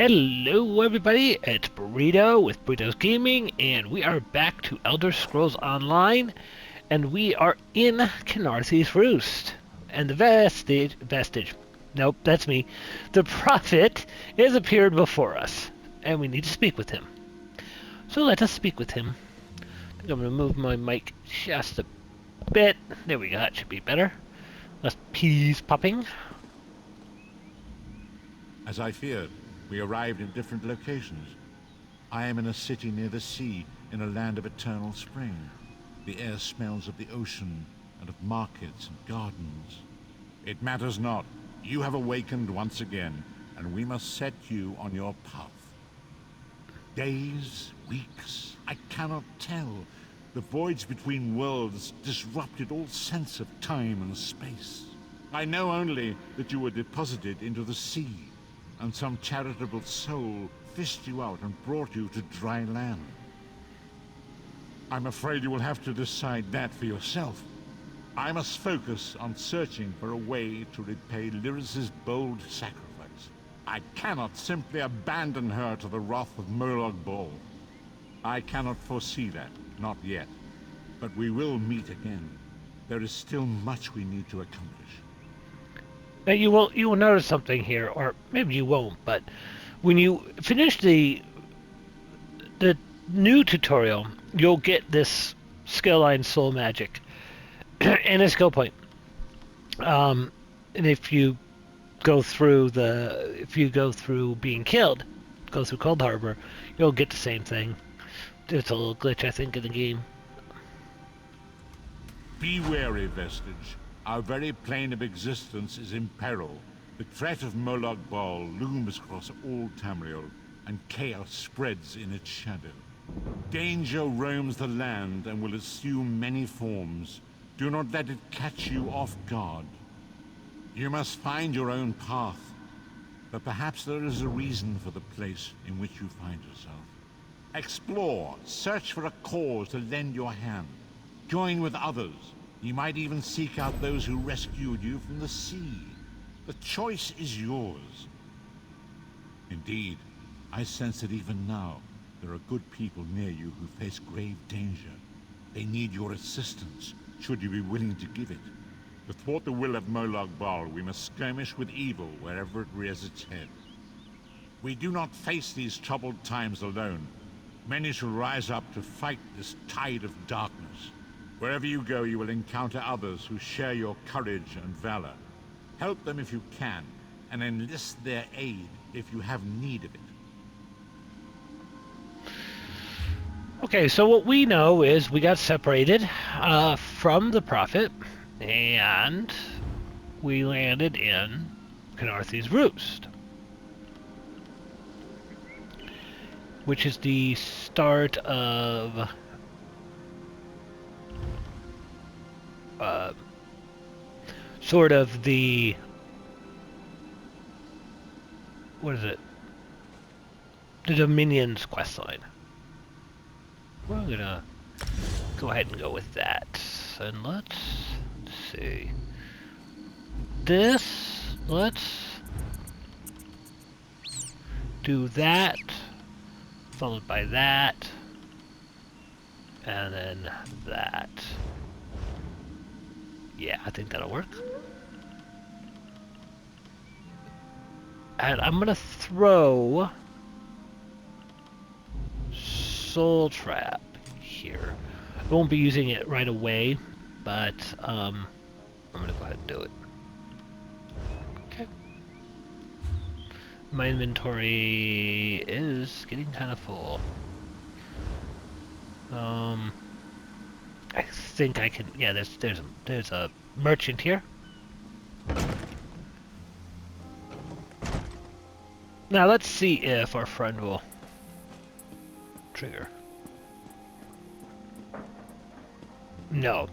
Hello everybody, it's Burrito with Burrito's Gaming, and we are back to Elder Scrolls Online, and we are in Canarthy's Roost. And the vestige, nope, that's me, the Prophet has appeared before us, and we need to speak with him. So let us speak with him. I think I'm going to move my mic just a bit. There we go, that should be better. Less peas popping. As I feared, we arrived in different locations. I am in a city near the sea, in a land of eternal spring. The air smells of the ocean, and of markets and gardens. It matters not. You have awakened once again, and we must set you on your path. Days, weeks, I cannot tell. The voids between worlds disrupted all sense of time and space. I know only that you were deposited into the sea, and some charitable soul fished you out and brought you to dry land. I'm afraid you will have to decide that for yourself. I must focus on searching for a way to repay Lyris's bold sacrifice. I cannot simply abandon her to the wrath of Murloc Ball. I cannot foresee that, not yet. But we will meet again. There is still much we need to accomplish. Now you will notice something here, or maybe you won't, but when you finish the new tutorial, you'll get this skill line Soul Magic and a skill point. And if you go through being killed, go through Cold Harbor, you'll get the same thing. There's a little glitch, I think, in the game. Be wary, Vestige. Our very plane of existence is in peril. The threat of Murloc Ball looms across all Tamriel, and chaos spreads in its shadow. Danger roams the land and will assume many forms. Do not let it catch you off guard. You must find your own path, but perhaps there is a reason for the place in which you find yourself. Explore, search for a cause to lend your hand. Join with others. You might even seek out those who rescued you from the sea. The choice is yours. Indeed, I sense that even now, there are good people near you who face grave danger. They need your assistance, should you be willing to give it. To thwart the will of Murloc Ball, we must skirmish with evil wherever it rears its head. We do not face these troubled times alone. Many shall rise up to fight this tide of darkness. Wherever you go, you will encounter others who share your courage and valor. Help them if you can, and enlist their aid if you have need of it. Okay, so what we know is we got separated from the Prophet, and we landed in Canarthy's Roost, which is the start of sort of the, what is it? The Dominion's questline. We're gonna go ahead and go with that. And let's see. Let's do that, followed by that, and then that. Yeah, I think that'll work. And I'm gonna throw Soul Trap here. I won't be using it right away, but I'm gonna go ahead and do it. Okay. My inventory is getting kind of full. I think I can. Yeah, there's a merchant here. Now let's see if our friend will trigger. No.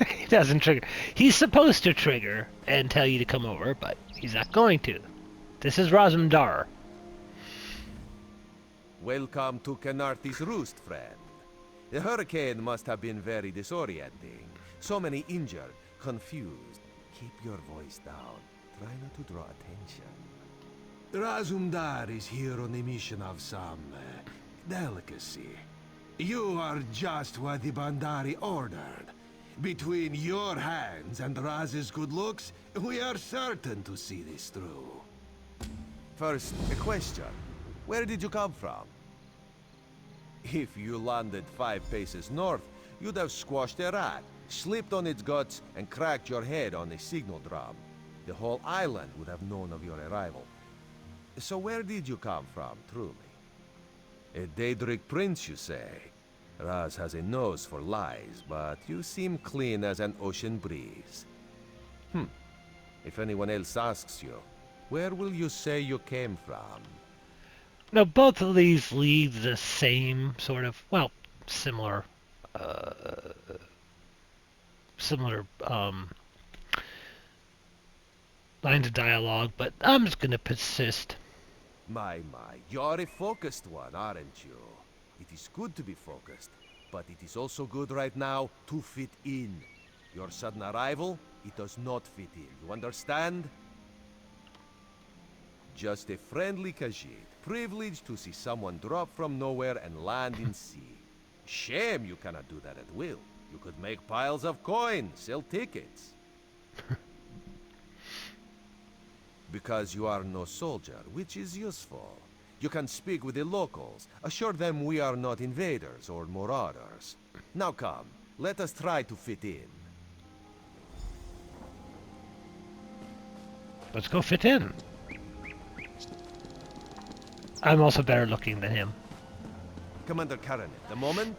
He doesn't trigger. He's supposed to trigger and tell you to come over, but he's not going to. This is Razzum-Dar. Welcome to Canarthy's Roost, friend. The hurricane must have been very disorienting. So many injured, confused. Keep your voice down. Try not to draw attention. Razzum-Dar is here on a mission of some delicacy. You are just what the Bandari ordered. Between your hands and Raz's good looks, we are certain to see this through. First, a question. Where did you come from? If you landed 5 paces north, you'd have squashed a rat, slipped on its guts, and cracked your head on a signal drum. The whole island would have known of your arrival. So where did you come from, truly? A Daedric prince, you say? Raz has a nose for lies, but you seem clean as an ocean breeze. If anyone else asks you, where will you say you came from? Now, both of these lead the same sort of, well, similar lines of dialogue, but I'm just going to persist. My, you're a focused one, aren't you? It is good to be focused, but it is also good right now to fit in. Your sudden arrival, it does not fit in, you understand? Just a friendly Khajiit, privileged to see someone drop from nowhere and land in sea. Shame you cannot do that at will. You could make piles of coin, sell tickets. Because you are no soldier, which is useful. You can speak with the locals, assure them we are not invaders or marauders. Now come, let us try to fit in. Let's go fit in. I'm also better looking than him. Commander Karanet, the moment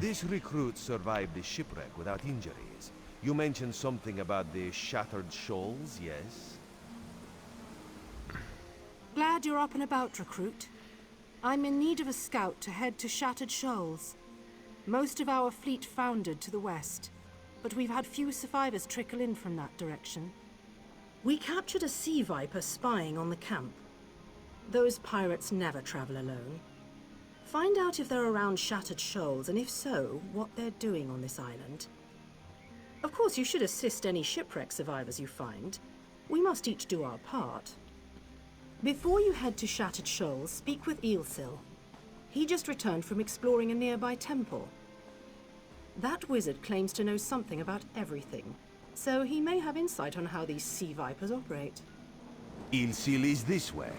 this recruit survived the shipwreck without injuries. You mentioned something about the shattered shoals, yes? Glad you're up and about, recruit. I'm in need of a scout to head to Shattered Shoals. Most of our fleet foundered to the west, but we've had few survivors trickle in from that direction. We captured a sea viper spying on the camp. Those pirates never travel alone. Find out if they're around Shattered Shoals, and if so, what they're doing on this island. Of course, you should assist any shipwreck survivors you find. We must each do our part. Before you head to Shattered Shoals, speak with Eelsil. He just returned from exploring a nearby temple. That wizard claims to know something about everything, so he may have insight on how these sea vipers operate. Eelsil is this way.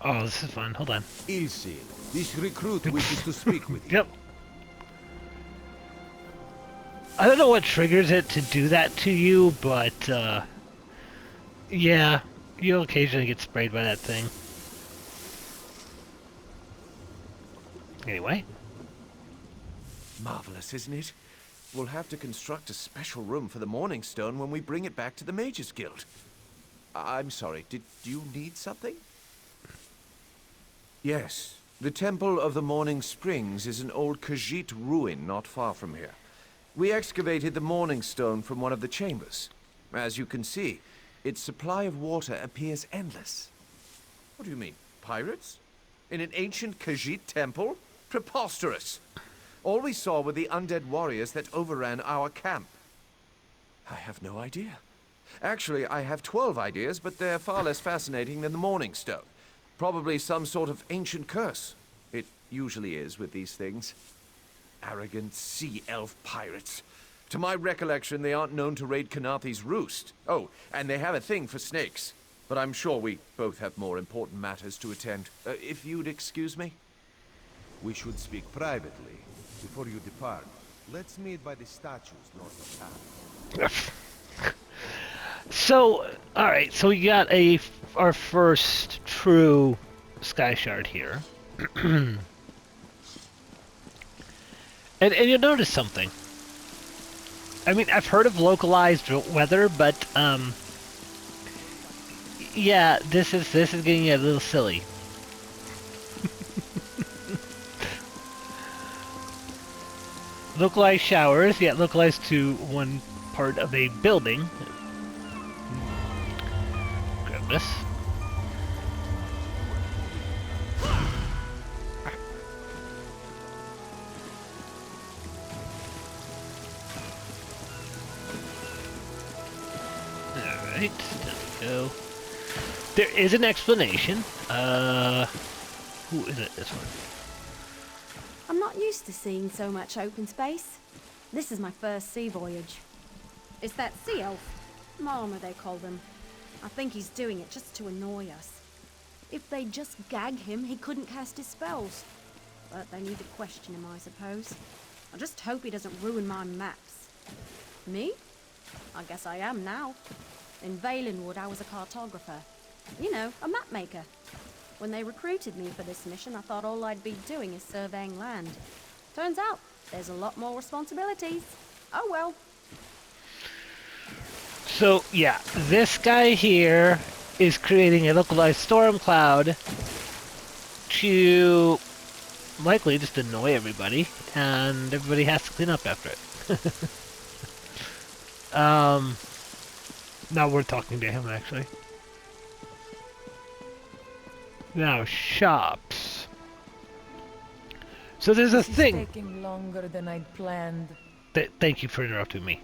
Oh, this is fun. Hold on. Eelsil, this recruit wishes to speak with you. Yep. I don't know what triggers it to do that to you, but, yeah, you'll occasionally get sprayed by that thing. Anyway. Marvelous, isn't it? We'll have to construct a special room for the Morning Stone when we bring it back to the Mages Guild. I'm sorry, did you need something? Yes, the Temple of the Morning Springs is an old Khajiit ruin not far from here. We excavated the Morning Stone from one of the chambers. As you can see, its supply of water appears endless. What do you mean, pirates? In an ancient Khajiit temple? Preposterous! All we saw were the undead warriors that overran our camp. I have no idea. Actually, I have 12 ideas, but they're far less fascinating than the Morning Stone. Probably some sort of ancient curse. It usually is with these things. Arrogant sea elf pirates. To my recollection, they aren't known to raid Kanathi's roost. Oh, and they have a thing for snakes. But I'm sure we both have more important matters to attend. If you'd excuse me? We should speak privately. Before you depart, let's meet by the statues north of town. So, alright, so we got our first true sky shard here. And you'll notice something. I mean, I've heard of localized weather, but yeah, this is getting a little silly. Localized showers, yeah, localized to one part of a building. Grab this. Right, there we go. There is an explanation. Who is it? This one. I'm not used to seeing so much open space. This is my first sea voyage. It's that sea elf, Marma they call them. I think he's doing it just to annoy us. If they just gag him, he couldn't cast his spells. But they need to question him, I suppose. I just hope he doesn't ruin my maps. Me? I guess I am now. In Valenwood, I was a cartographer. You know, a map maker. When they recruited me for this mission, I thought all I'd be doing is surveying land. Turns out, there's a lot more responsibilities. Oh well. So, yeah, this guy here is creating a localized storm cloud to likely just annoy everybody, and everybody has to clean up after it. Not worth talking to him, actually. Now, shops. So there's a thing. Taking longer than I'd planned. Thank you for interrupting me.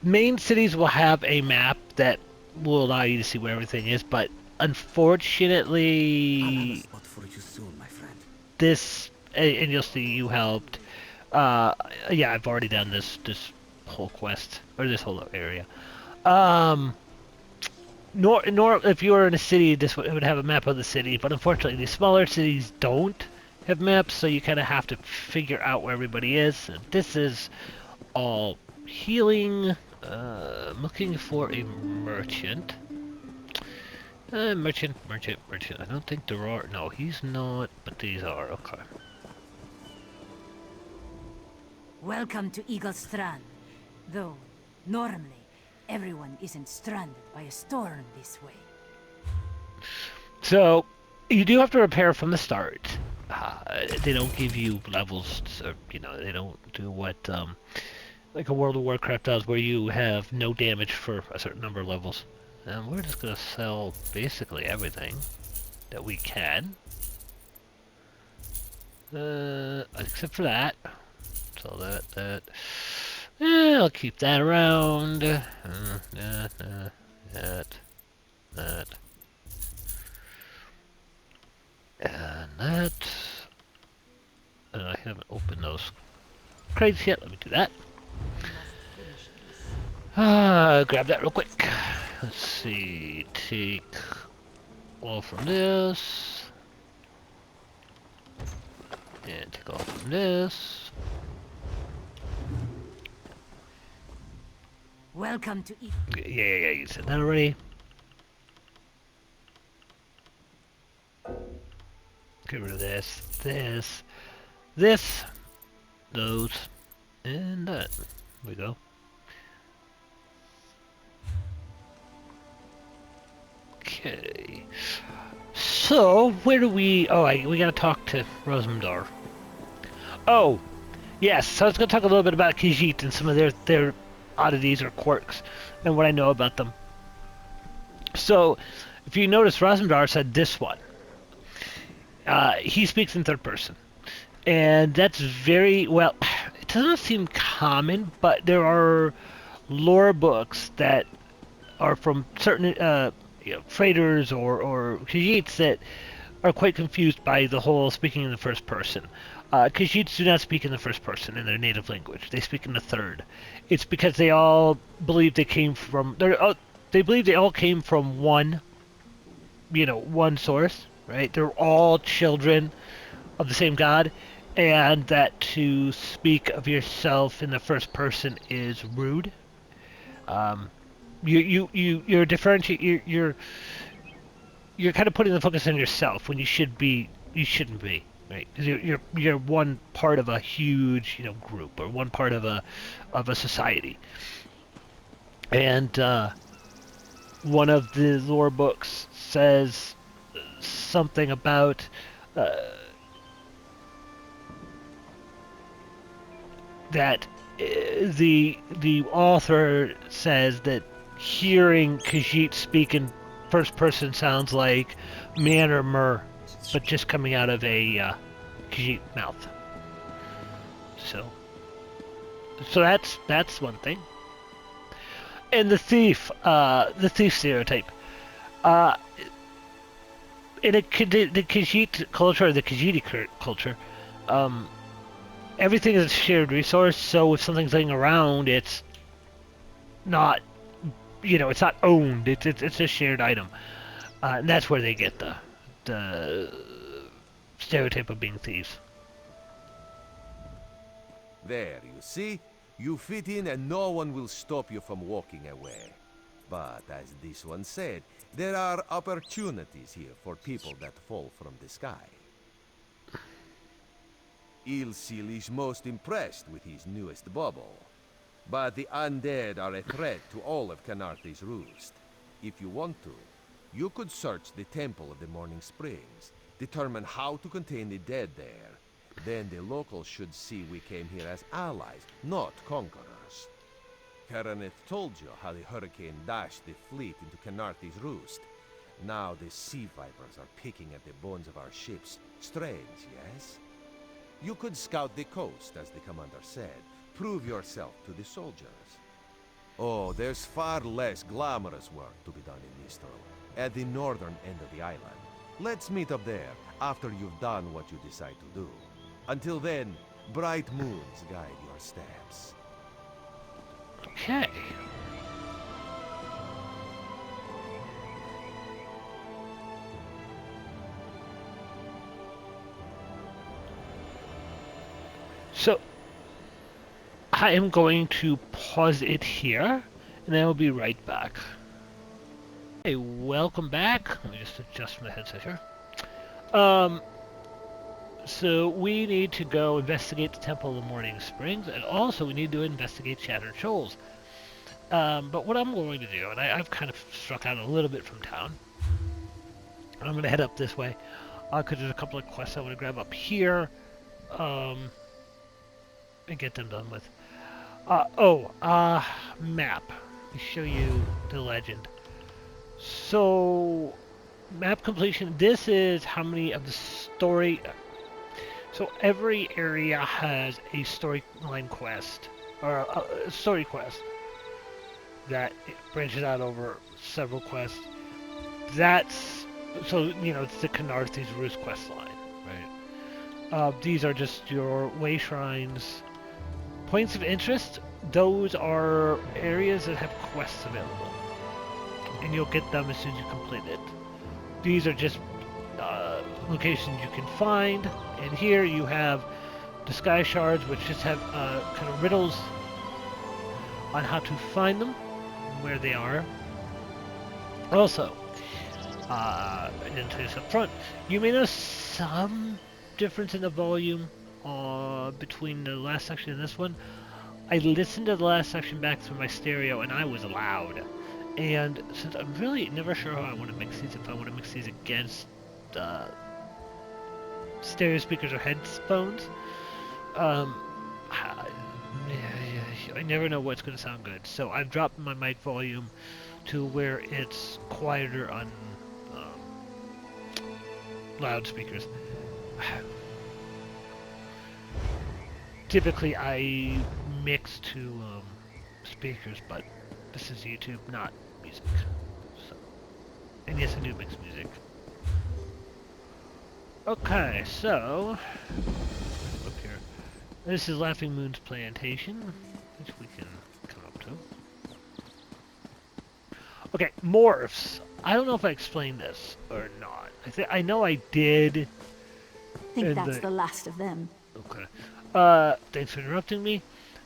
Main cities will have a map that will allow you to see where everything is, but unfortunately, this, and you'll see you helped. Yeah, I've already done this whole quest, or this whole area. If you were in a city, this would have a map of the city, but unfortunately, the smaller cities don't have maps, so you kind of have to figure out where everybody is. And this is all healing. I'm looking for a merchant. Merchant. I don't think there are. No, he's not, but these are. Okay. Welcome to Eagle Strand. Though, normally, everyone isn't stranded by a storm this way. So, you do have to repair from the start. They don't give you levels, or, you know, they don't do what, like a World of Warcraft does, where you have no damage for a certain number of levels. And we're just going to sell basically everything that we can. Except for that. Sell that. I'll keep that around. That. And that. And I haven't opened those crates yet. Let me do that. Grab that real quick. Let's see. Take all from this. And take all from this. Welcome to Yeah, you said that already. Get rid of this, those, and that. There we go. Okay. So, where do we... Oh, we gotta talk to Razzum-Dar. Oh, yes, so I was gonna talk a little bit about Khajiit and some of their oddities or quirks and what I know about them. So, if you notice, Razzum-Dar said this one. He speaks in third person. And that's very, well, it doesn't seem common, but there are lore books that are from certain freighters or Khajiits that are quite confused by the whole speaking in the first person. Khajiits do not speak in the first person in their native language. They speak in the third. It's because they all believe they came from... They believe they all came from one source, right? They're all children of the same God, and that to speak of yourself in the first person is rude. You're differentiate. You're kind of putting the focus on yourself when you shouldn't be, right? Because you're one part of a huge group, or one part of a society. And one of the lore books says something about that the author says that hearing Khajiit speak in first person sounds like man or mer, but just coming out of a Khajiit mouth. So that's one thing. And the thief stereotype. Uh, in the Khajiit culture, or the Khajiit culture, um, everything is a shared resource. So if something's laying around, it's not, it's not owned. It's a shared item, and that's where they get the stereotype of being thieves. There, you see? You fit in and no one will stop you from walking away. But as this one said, there are opportunities here for people that fall from the sky. Ilsil is most impressed with his newest bauble. But the undead are a threat to all of Canarthe's roost. If you want to, you could search the Temple of the Morning Springs, determine how to contain the dead there. Then the locals should see we came here as allies, not conquerors. Karaneth told you how the hurricane dashed the fleet into Canarthe's roost. Now the sea vipers are picking at the bones of our ships. Strange, yes? You could scout the coast, as the commander said. Prove yourself to the soldiers. Oh, there's far less glamorous work to be done in Mistral, at the northern end of the island. Let's meet up there, after you've done what you decide to do. Until then, bright moons guide your steps. Okay. So, I am going to pause it here, and then I'll be right back. Hey, welcome back. Let me just adjust my headset here. So we need to go investigate the Temple of the Morning Springs, and also we need to investigate Shattered Shoals. But what I'm going to do, and I've kind of struck out a little bit from town, I'm going to head up this way, because there's a couple of quests I want to grab up here, and get them done with. Map. Let me show you the legend. So, map completion, this is how many of the story... So every area has a storyline quest, or a story quest, that branches out over several quests. That's, so, it's the Canarthe's Roost quest line, right? These are just your way shrines. Points of interest, those are areas that have quests available, and you'll get them as soon as you complete it. These are just locations you can find, and here you have the sky shards, which just have kind of riddles on how to find them, where they are. Also, I didn't say this up front, you may notice some difference in the volume between the last section and this one. I listened to the last section back through my stereo, and I was loud. And since I'm really never sure how I want to mix these, if I want to mix these against stereo speakers or headphones, I never know what's going to sound good. So I've dropped my mic volume to where it's quieter on loudspeakers. Typically I mix to speakers, but this is YouTube, not music. So, and yes, I do mix music. Okay, so look here. This is Laughing Moon's plantation, which we can come up to. Okay, morphs. I don't know if I explained this or not. I know I did. I think that's the last of them. Okay. Thanks for interrupting me.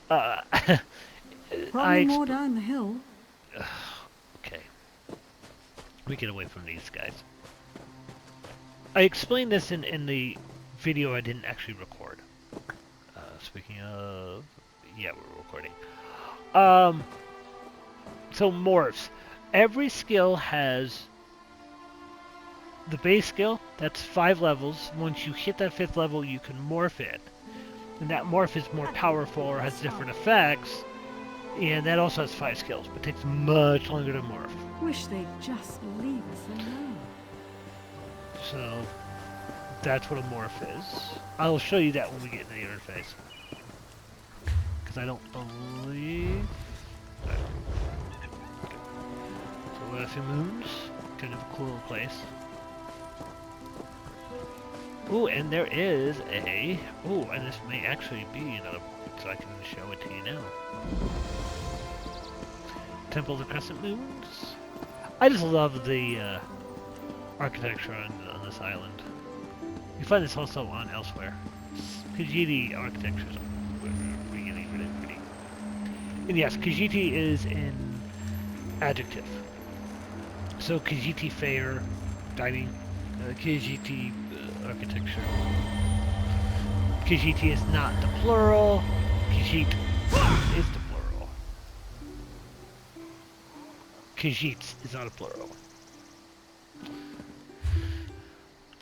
Probably more down the hill. Okay. We get away from these guys. I explained this in the video I didn't actually record. Speaking of... Yeah, we're recording. So morphs. Every skill has the base skill, that's 5 levels. Once you hit that 5th level, you can morph it. And that morph is more powerful or has different effects. And that also has 5 skills, but takes much longer to morph. Wish they'd just leave us alone. So, that's what a morph is. I'll show you that when we get into the interface. Because I don't believe... Razzum-Moons. Kind of a cool place. Ooh, and there is a... Ooh, and this may actually be another... So I can show it to you now. Temple of the Crescent Moons. I just love the architecture on this island. You find this also on elsewhere. Khajiit architecture is really, really pretty. And yes, Khajiit is an adjective. So Khajiit fair, dining, Khajiit architecture. Khajiit is not the plural. Khajiit is the plural. Khajiit is not a plural.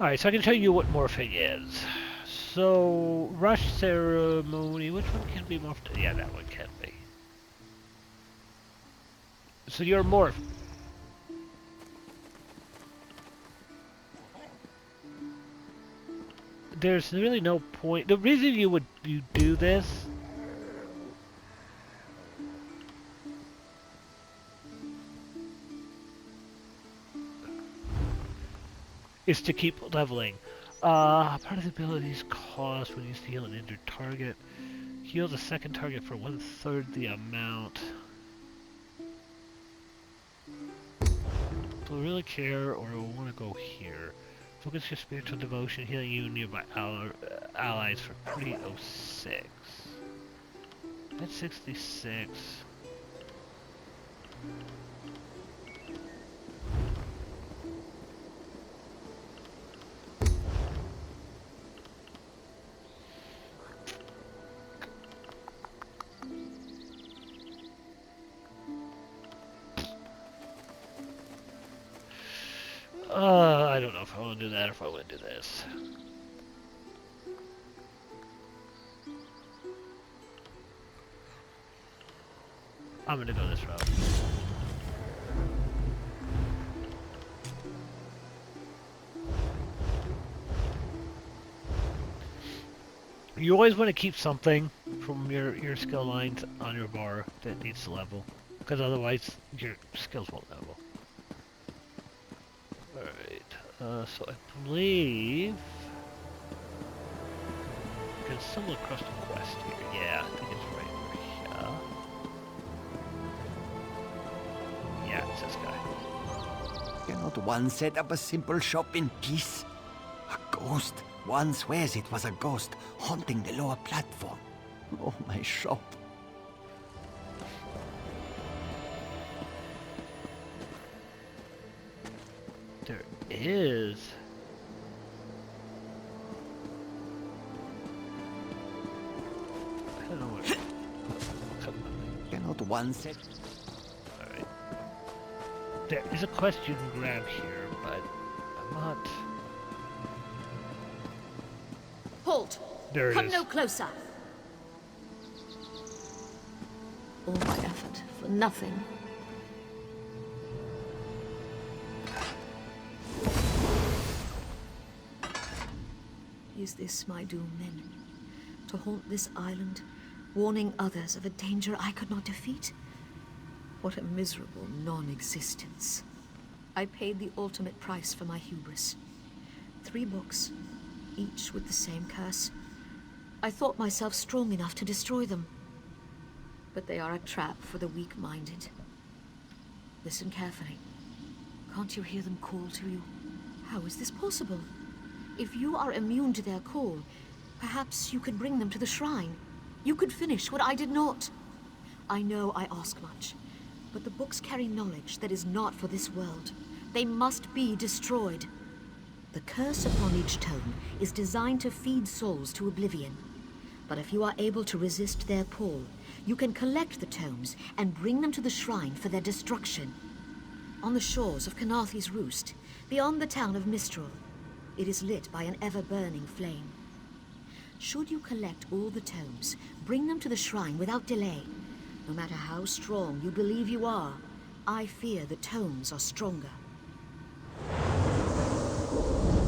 Alright, so I can tell you what morphing is. So, rush ceremony, which one can be morphed? Yeah, that one can be. So you're morph. There's really no point. The reason you do this is to keep leveling. Part of the abilities cost when used to heal an injured target. Heal the second target for 1/3 the amount. Do I really care, or do I want to go here? Focus your spiritual devotion, healing you and nearby allies for 306. That's 66. I don't know if I want to do that or if I want to do this. I'm going to go this route. You always want to keep something from your skill lines on your bar that needs to level, because otherwise your skills won't level. So I believe I can stumble across the quest here. Yeah, I think it's right over here. Yeah, it's this guy. Cannot one set up a simple shop in peace? A ghost? One swears it was a ghost haunting the lower platform. Oh, my shop. There is. I don't know what. Cannot one set. Alright. There is a quest you can grab here, but I'm not. Halt! There it Come is. no closer! All my effort for nothing. Is this my doom, then? To haunt this island, warning others of a danger I could not defeat? What a miserable non-existence. I paid the ultimate price for my hubris. 3 books, each with the same curse. I thought myself strong enough to destroy them. But they are a trap for the weak-minded. Listen carefully. Can't you hear them call to you? How is this possible? If you are immune to their call, perhaps you could bring them to the shrine. You could finish what I did not. I know I ask much, but the books carry knowledge that is not for this world. They must be destroyed. The curse upon each tome is designed to feed souls to oblivion. But if you are able to resist their pull, you can collect the tomes and bring them to the shrine for their destruction. On the shores of Canarthy's Roost, beyond the town of Mistral, it is lit by an ever-burning flame. Should you collect all the tomes, bring them to the shrine without delay. No matter how strong you believe you are, I fear the tomes are stronger.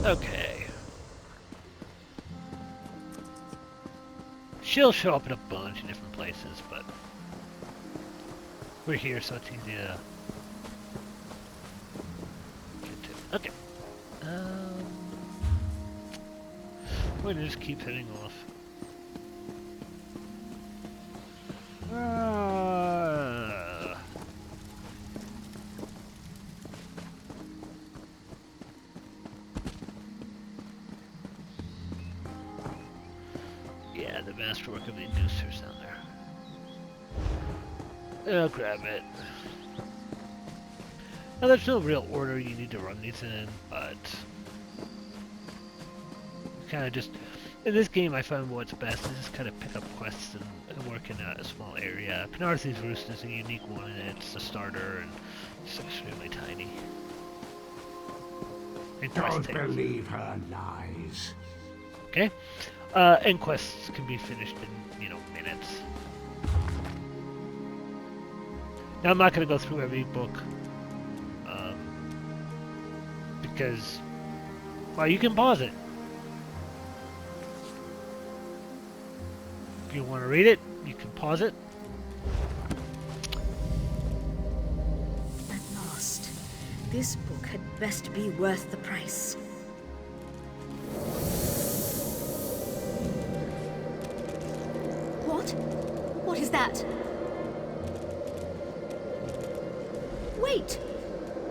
Okay. She'll show up in a bunch of different places, but we're here, so it's easy to Okay. We're gonna just keep heading off. Yeah, the masterwork of the inducers down there. I'll grab it. Now, there's no real order you need to run these in, but kind of just in this game, I find what's best is just kind of pick up quests and work in a small area. Canarthy's Roost is a unique one, and it's a starter, and it's extremely tiny. Don't believe her lies. Okay, and quests can be finished in, minutes. Now, I'm not going to go through every book, because, well, you can pause it. If you want to read it, you can pause it. At last, this book had best be worth the price. What? What is that? Wait!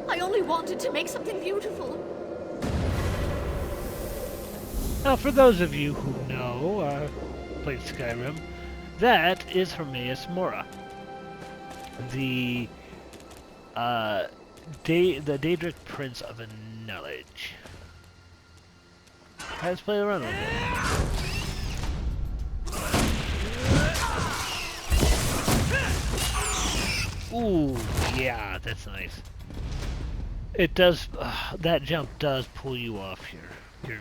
I only wanted to make something beautiful. Now, for those of you who know, played Skyrim, that is Hermaeus Mora, the Daedric Prince of Knowledge. Let's play around a little bit. Ooh, yeah, that's nice. It does, that jump does pull you off your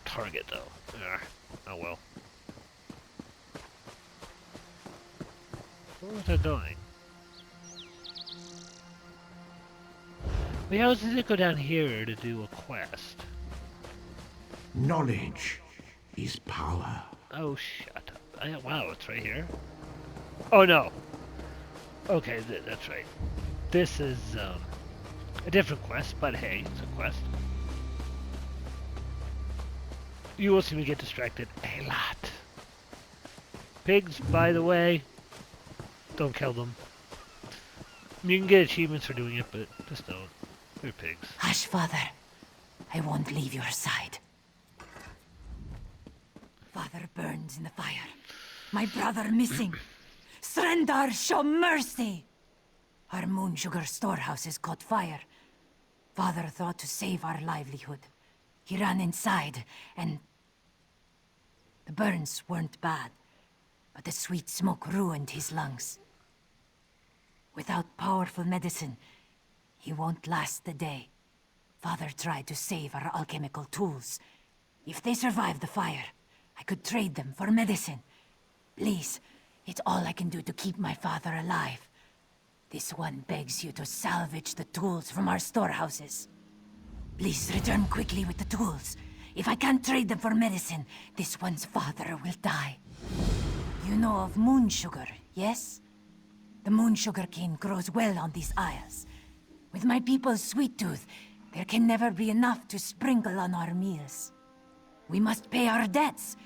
target, though. Oh well. What was I doing? Wait, how did it go down here to do a quest? Knowledge is power. Oh, shut up. Wow, it's right here. Oh, no. Okay, that's right. This is a different quest, but hey, it's a quest. You will see me get distracted a lot. Pigs, by the way, don't kill them. You can get achievements for doing it, but just don't. They're pigs. Hush, Father. I won't leave your side. Father burns in the fire. My brother missing. Razzum-Dar, show mercy! Our moon sugar storehouses caught fire. Father thought to save our livelihood. He ran inside, and the burns weren't bad, but the sweet smoke ruined his lungs. Without powerful medicine, he won't last the day. Father tried to save our alchemical tools. If they survive the fire, I could trade them for medicine. Please, it's all I can do to keep my father alive. This one begs you to salvage the tools from our storehouses. Please return quickly with the tools. If I can't trade them for medicine, this one's father will die. You know of moon sugar, yes? The moon sugar cane grows well on these isles. With my people's sweet tooth, there can never be enough to sprinkle on our meals. We must pay our debts.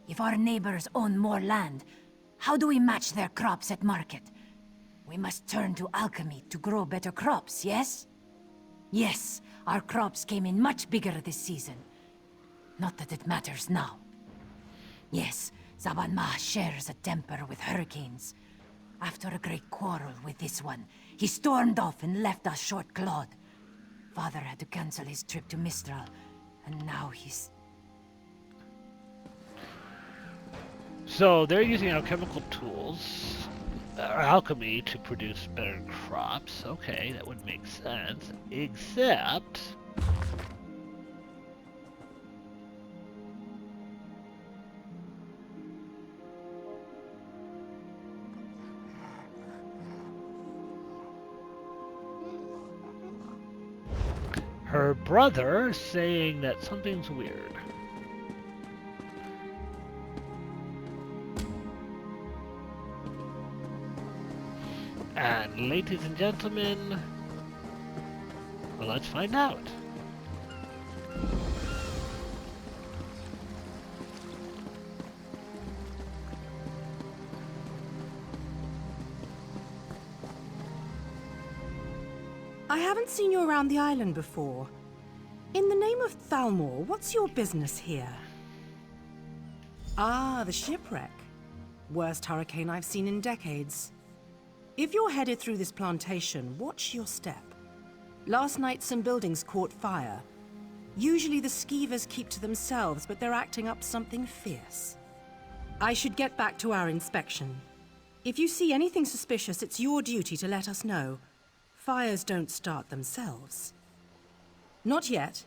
If our neighbors own more land, how do we match their crops at market? We must turn to alchemy to grow better crops, yes? Yes, our crops came in much bigger this season. Not that it matters now. Yes, Zaban shares a temper with hurricanes. After a great quarrel with this one, he stormed off and left us short-clawed. Father had to cancel his trip to Mistral, and now he's... So they're using alchemical tools, alchemy, to produce better crops. Okay, that would make sense. Except... her brother saying that something's weird. And ladies and gentlemen, well, let's find out. I haven't seen you around the island before. In the name of Thalmor, what's your business here? Ah, the shipwreck. Worst hurricane I've seen in decades. If you're headed through this plantation, watch your step. Last night some buildings caught fire. Usually the skeevers keep to themselves, but they're acting up something fierce. I should get back to our inspection. If you see anything suspicious, it's your duty to let us know. Fires don't start themselves. Not yet.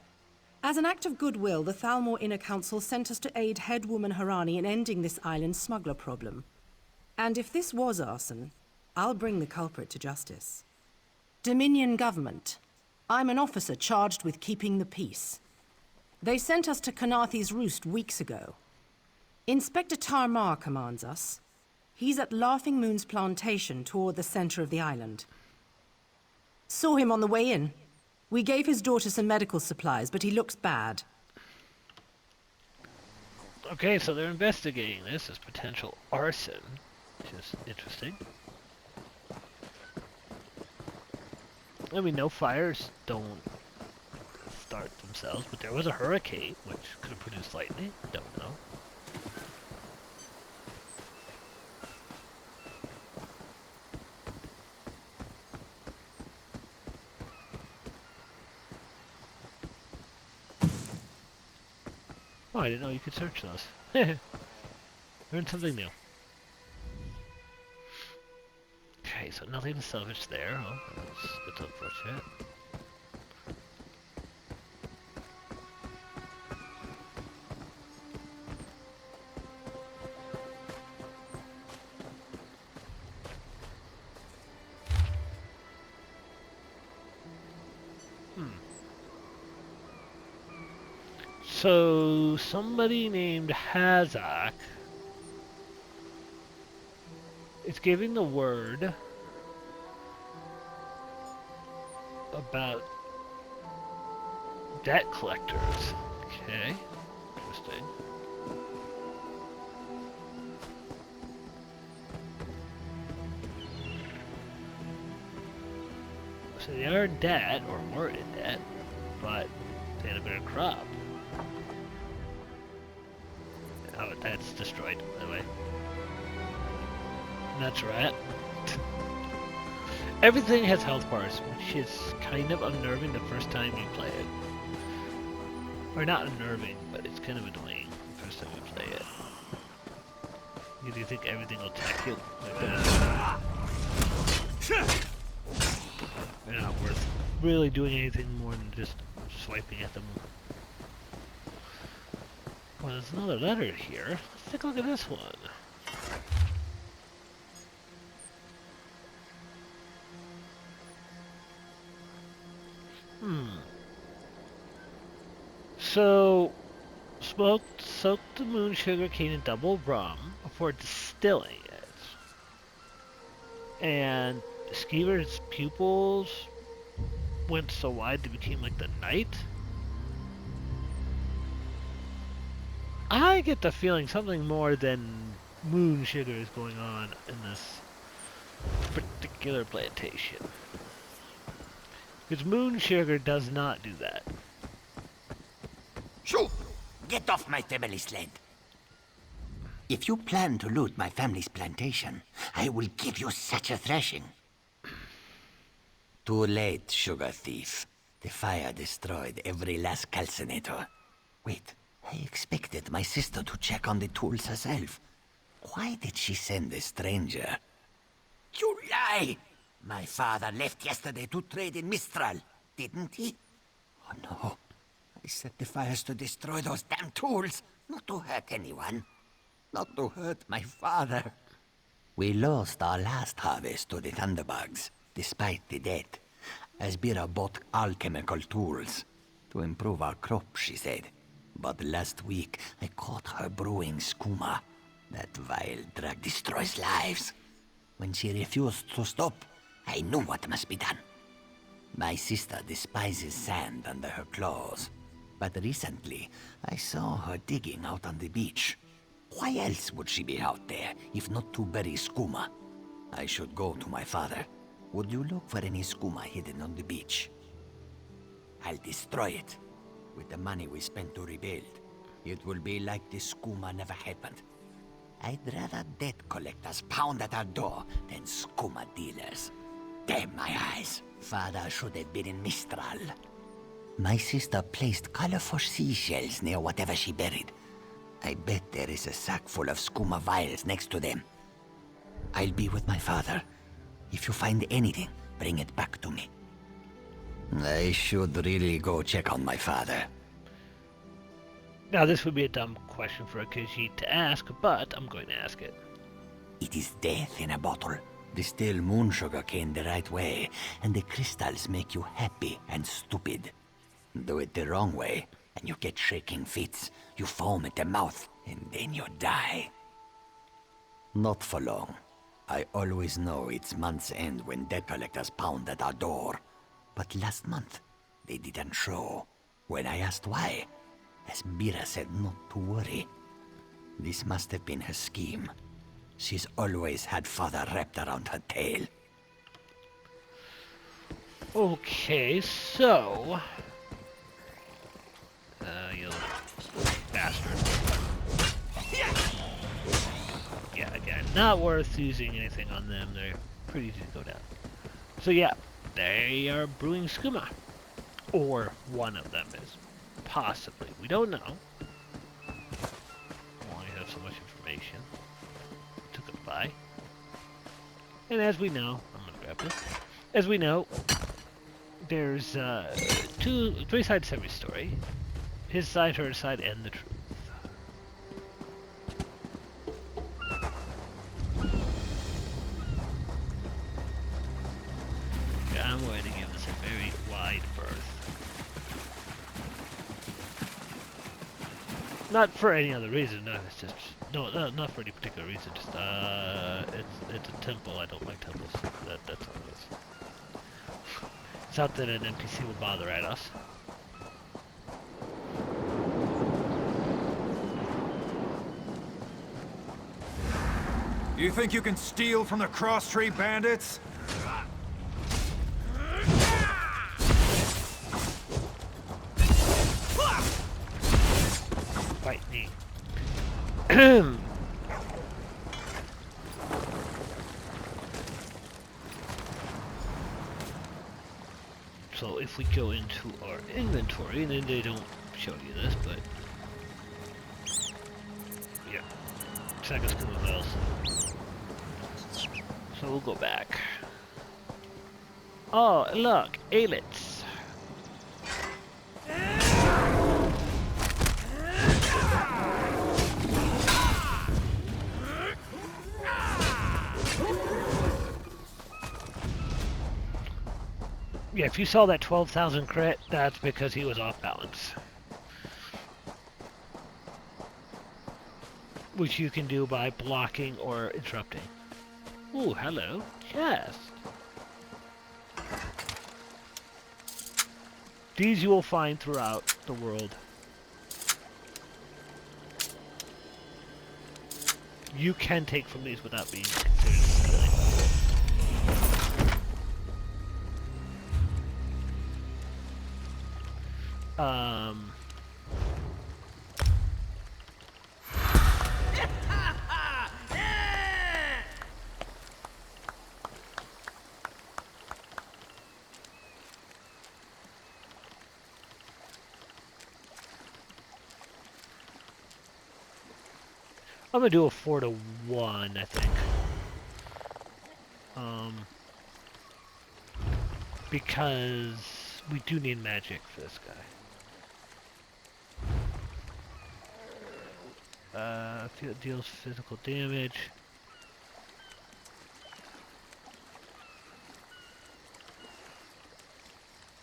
As an act of goodwill, the Thalmor Inner Council sent us to aid headwoman Harani in ending this island's smuggler problem. And if this was arson, I'll bring the culprit to justice. Dominion government. I'm an officer charged with keeping the peace. They sent us to Kanathi's Roost weeks ago. Inspector Tarmar commands us. He's at Laughing Moon's plantation toward the center of the island. Saw him on the way in. We gave his daughter some medical supplies, but he looks bad. Okay, so they're investigating this as potential arson, which is interesting. I mean, no fires don't start themselves, but there was a hurricane, which could have produced lightning. Don't know. Oh, I didn't know you could search those. Learned something new. Okay, so nothing to salvage there. Oh, that's unfortunate. So, somebody named Hazak is giving the word about debt collectors. Okay, interesting. So they are in debt, or were in debt, but they had a better crop. Oh, that's destroyed, by the way. And that's right. Everything has health bars, which is kind of unnerving the first time you play it. Or not unnerving, but it's kind of annoying the first time you play it. Because you think everything will attack you. They're not worth really doing anything more than just swiping at them. Well, there's another letter here. Let's take a look at this one. So, soak the moon sugar cane in double rum before distilling it. And Skeever's pupils went so wide they became like the night. I get the feeling something more than moon sugar is going on in this particular plantation. Because moon sugar does not do that. Shoo! Get off my family's land. If you plan to loot my family's plantation, I will give you such a thrashing. Too late, sugar thief. The fire destroyed every last calcinator. Wait, I expected my sister to check on the tools herself. Why did she send a stranger? You lie! My father left yesterday to trade in Mistral, didn't he? Oh no. I set the fires to destroy those damn tools, not to hurt anyone. Not to hurt my father. We lost our last harvest to the Thunderbugs, despite the debt. Asbira bought alchemical tools. To improve our crop, she said. But last week, I caught her brewing skooma. That vile drug destroys lives. When she refused to stop, I knew what must be done. My sister despises sand under her claws. But recently, I saw her digging out on the beach. Why else would she be out there, if not to bury skooma? I should go to my father. Would you look for any skooma hidden on the beach? I'll destroy it. With the money we spent to rebuild, it will be like the skooma never happened. I'd rather debt collectors pound at our door than skooma dealers. Damn my eyes. Father should have been in Mistral. My sister placed colorful seashells near whatever she buried. I bet there is a sack full of skooma vials next to them. I'll be with my father. If you find anything, bring it back to me. I should really go check on my father. Now, this would be a dumb question for a Khajiit to ask, but I'm going to ask it. It is death in a bottle. Distill moon sugar cane the right way, and the crystals make you happy and stupid. Do it the wrong way, and you get shaking fits. You foam at the mouth, and then you die. Not for long. I always know it's month's end when debt collectors pound at our door. But last month, they didn't show. When I asked why, Esbira said not to worry. This must have been her scheme. She's always had father wrapped around her tail. Okay, so... you bastard. Yeah, again, not worth using anything on them. They're pretty easy to go down. So yeah, they are brewing skooma. Or one of them is. Possibly. We don't know. We only have so much information. Took it by. And as we know, I'm gonna grab this. As we know, there's three sides to every story. His side, her side, and the truth. Yeah, I'm going to give this a very wide berth. Not for any other reason, no, it's just, no, not for any particular reason, just, it's a temple, I don't like temples, that's all it is. It's not that an NPC will bother at us. You think you can steal from the cross-tree bandits? Fight me. So if we go into our inventory, and then they don't show you this, but yeah, check us to the bells. So we'll go back. Oh, look, Aelits. Yeah, if you saw that 12,000 crit, that's because he was off balance. Which you can do by blocking or interrupting. Ooh, hello. Chest. These you will find throughout the world. You can take from these without being considered stealing. I'm gonna do a 4-to-1, I think. Because we do need magic for this guy. Deals physical damage.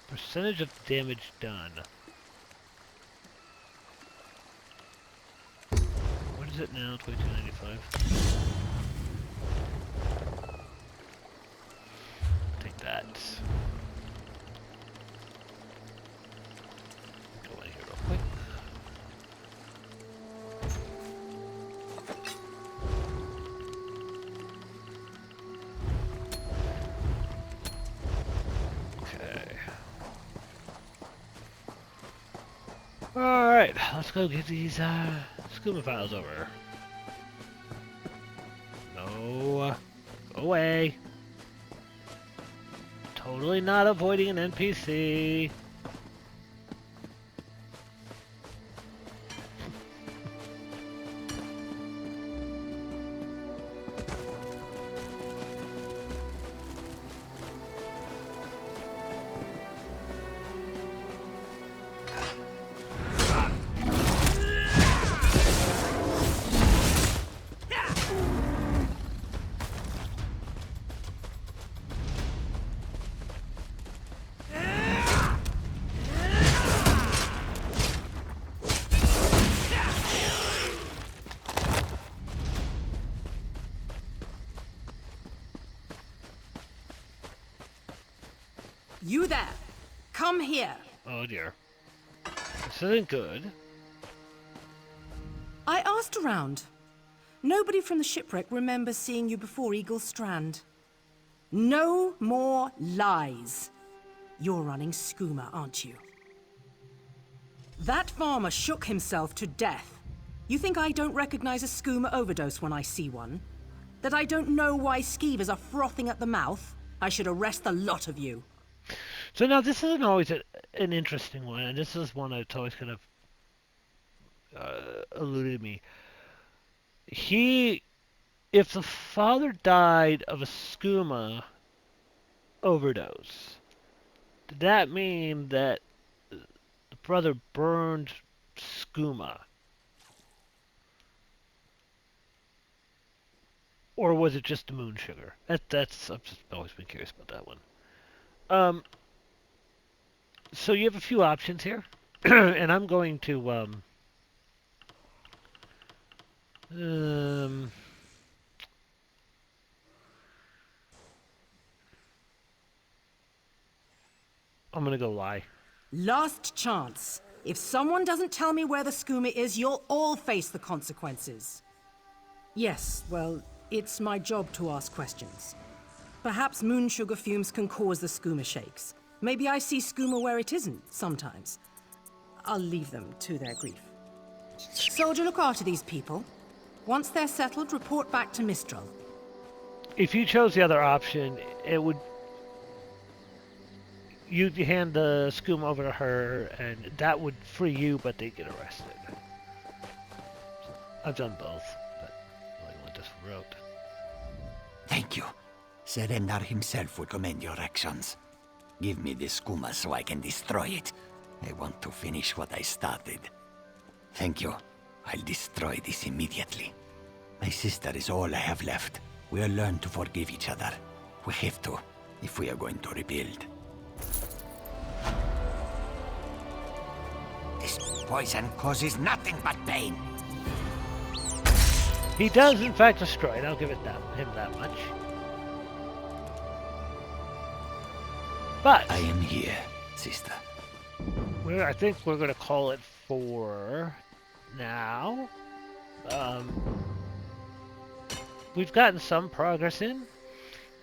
Percentage of damage done. What is it now? 2295. Take that. Go in here real quick. Alright, let's go get these scuba files over. No. Go away. Totally not avoiding an NPC. You there! Come here! Oh dear. This isn't good. I asked around. Nobody from the shipwreck remembers seeing you before Eagle Strand. No more lies. You're running skooma, aren't you? That farmer shook himself to death. You think I don't recognize a skooma overdose when I see one? That I don't know why skeevers are frothing at the mouth? I should arrest the lot of you. So now this isn't always an interesting one, and this is one that's always kind of eluded me. If the father died of a skooma overdose, did that mean that the brother burned skooma? Or was it just the moon sugar? That's I've just always been curious about that one. So you have a few options here, and I'm going to I'm gonna go lie. Last chance. If someone doesn't tell me where the skooma is, you'll all face the consequences. Yes, well, it's my job to ask questions. Perhaps moon sugar fumes can cause the skooma shakes. Maybe I see skooma where it isn't, sometimes. I'll leave them to their grief. Soldier, look after these people. Once they're settled, report back to Mistral. If you chose the other option, it would... You'd hand the skooma over to her, and that would free you, but they get arrested. So I've done both, but I only went this route. Thank you. Razzum-Dar himself would commend your actions. Give me the skooma so I can destroy it. I want to finish what I started. Thank you. I'll destroy this immediately. My sister is all I have left. We'll learn to forgive each other. We have to, if we are going to rebuild. This poison causes nothing but pain. He does, in fact, destroy it. I'll give him that much. But I am here, sister. I think we're going to call it for now. We've gotten some progress in,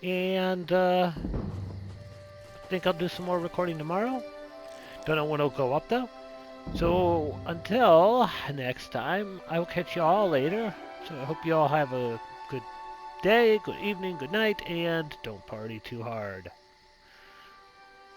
and I think I'll do some more recording tomorrow. Don't know when it'll go up though. So until next time, I will catch you all later. So I hope you all have a good day, good evening, good night, and don't party too hard.